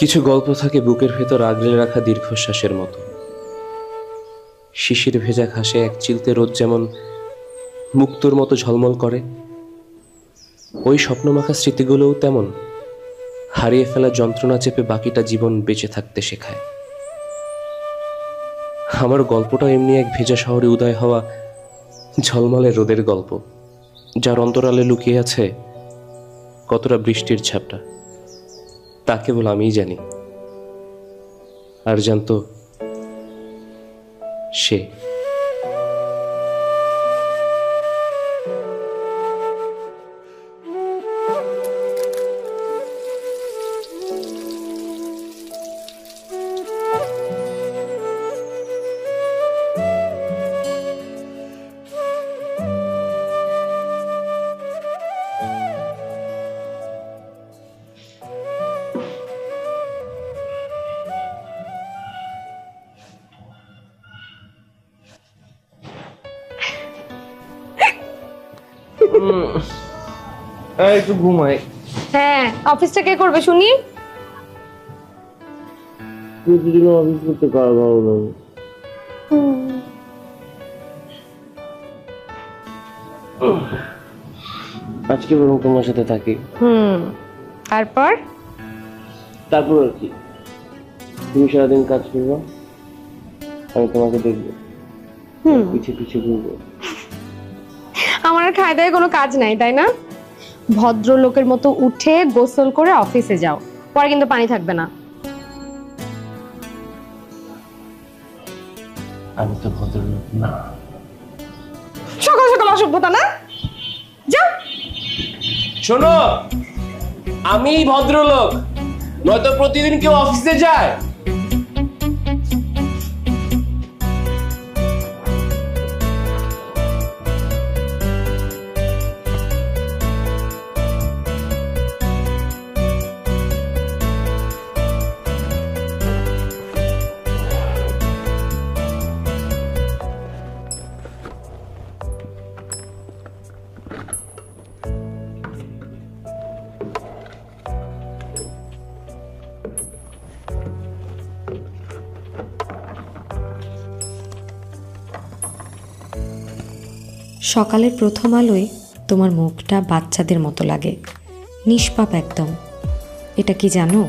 কিছু গল্প থাকে বুকের ভেতর আগলে রাখা দীর্ঘশ্বাসের মতো। শিশির ভেজা ঘাসে এক চিলতে রোদ যেমন মুক্তোর মতো ঝলমল করে, ওই স্বপ্নমাখা স্মৃতিগুলোও তেমন হারিয়ে ফেলা যন্ত্রণা চেপে বাকিটা জীবন বেঁচে থাকতে শেখায়। আমার গল্পটা এমনি এক ভেজা শহরে উদয় হওয়া ঝলমলে রোদের গল্প, যার অন্তরালে লুকিয়ে আছে কতটা বৃষ্টির ঝাপটা তা কেবল আমিই জানি, আর জানতো সে। একটু ঘুমাই। হ্যাঁ, অফিসটা কে করবে শুনি? প্রতিদিন অফিস করতে কার ভালো লাগে? আজকে বরং তোমার সাথে থাকি। তারপর তারপর আর কি, তুমি সারাদিন কাজ করবো, আমি তোমাকে দেখবো, পিছে পিছে ঘুরবো। আমার আর খায় দায় কোনো কাজ নাই, তাই না? ভদ্রলোকের মতো উঠে গোসল করে অফিসে যাও, পরে কিন্তু পানি থাকবে না। আমি তো ভদ্রলোক না। সকাল সকাল অসভ্যতা না, যাও। শোনো, আমি ভদ্রলোক, নয়তো প্রতিদিন কেউ অফিসে যায়? সকালের প্রথম আলোয় তোমার মুখটা বাচ্চাদের মতো লাগে, নিষ্পাপ একদম। এটা কি জানো?